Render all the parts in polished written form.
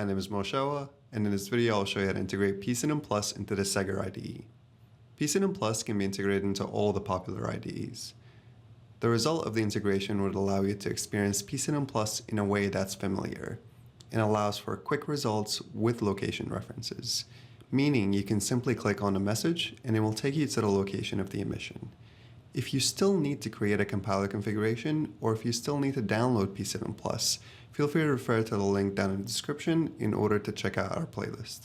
My name is Moshewa, and in this video I'll show you how to integrate pSynum Plus into the Segger IDE. pSynum Plus can be integrated into all the popular IDEs. The result of the integration would allow you to experience pSynum Plus in a way that's familiar, and allows for quick results with location references, meaning you can simply click on a message and it will take you to the location of the emission. If you still need to create a compiler configuration, or if you still need to download pSynum Plus, feel free to refer to the link down in the description in order to check out our playlist.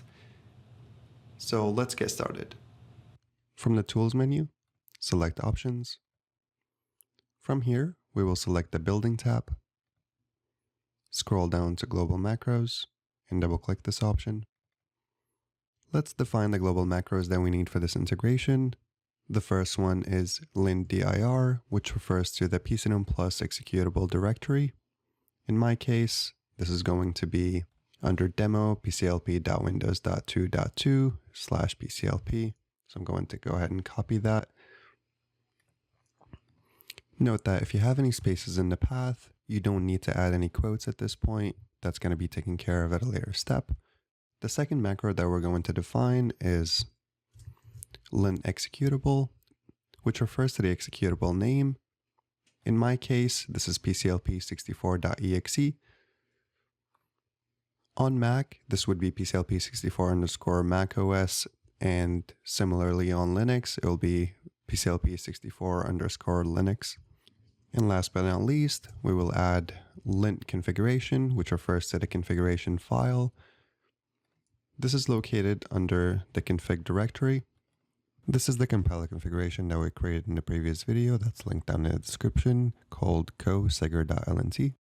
So let's get started. From the Tools menu, select Options. From here, we will select the Building tab, scroll down to Global Macros, and double-click this option. Let's define the global macros that we need for this integration. The first one is lint-dir, which refers to the pSynum Plus executable directory. In my case, this is going to be under demo pclp.windows.2.2/pclp. So I'm going to go ahead and copy that. Note that if you have any spaces in the path, you don't need to add any quotes at this point. That's going to be taken care of at a later step. The second macro that we're going to define is lint executable, which refers to the executable name. In my case, this is pclp64.exe. On Mac, this would be pclp64_macOS, and similarly on Linux, it will be pclp64_linux. And last but not least, we will add lint configuration, which refers to the configuration file. This is located under the config directory. This is the compiler configuration that we created in the previous video that's linked down in the description, called co-segger.lnt.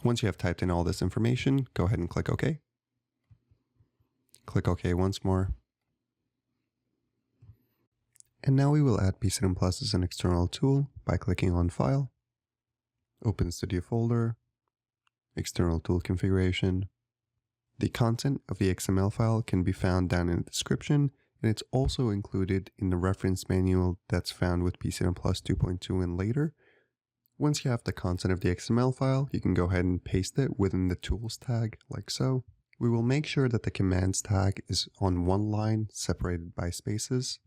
Once you have typed in all this information, go ahead and click OK. Click OK once more. And now we will add pSynum Plus as an external tool by clicking on File, Open Studio Folder, External Tool Configuration. The content of the XML file can be found down in the description, and it's also included in the reference manual that's found with pSynum Plus 2.2 and later. Once you have the content of the XML file, you can go ahead and paste it within the Tools tag, like so. We will make sure that the Commands tag is on one line, separated by spaces.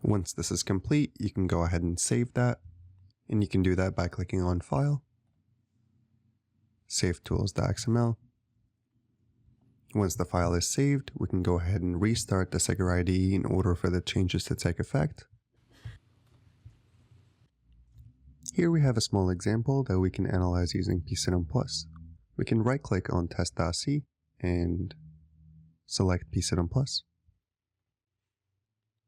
Once this is complete, you can go ahead and save that, and you can do that by clicking on File, Save Tools.xml. Once the file is saved, we can go ahead and restart the Segger IDE in order for the changes to take effect. Here we have a small example that we can analyze using pSynum Plus. We can right-click on test.c and select pSynum Plus.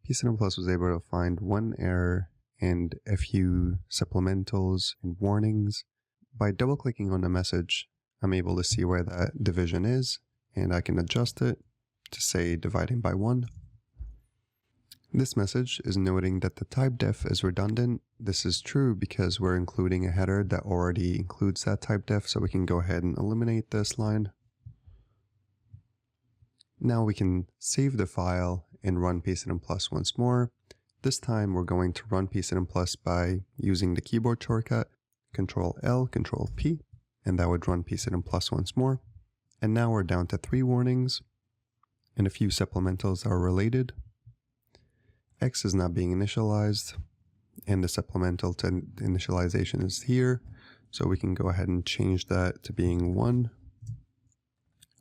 pSynum Plus was able to find one error and a few supplementals and warnings. By double-clicking on the message, I'm able to see where that division is, and I can adjust it to say dividing by 1. This message is noting that the type def is redundant. This is true because we're including a header that already includes that type def, so we can go ahead and eliminate this line. Now we can save the file and run pSynum Plus once more. This time we're going to run pSynum Plus by using the keyboard shortcut Ctrl-L, Ctrl-P, and that would run pSynum Plus once more. And now we're down to 3 warnings, and a few supplementals are related. X is not being initialized, and the supplemental to initialization is here, so we can go ahead and change that to being 1.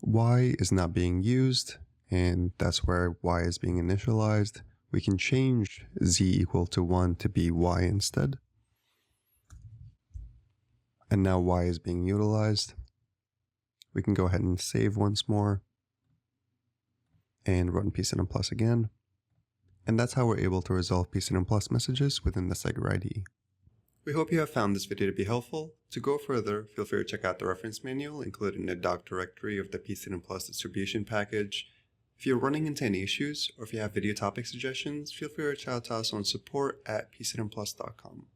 Y is not being used, and that's where Y is being initialized. We can change Z equal to 1 to be Y instead. And now Y is being utilized. We can go ahead and save once more and run pSynum Plus again. And that's how we're able to resolve pSynum Plus messages within the Segger IDE. We hope you have found this video to be helpful. To go further, feel free to check out the reference manual, including the doc directory of the pSynum Plus distribution package. If you're running into any issues, or if you have video topic suggestions, feel free to reach out to us on support@psynumplus.com.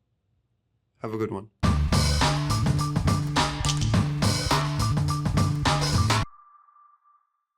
Have a good one.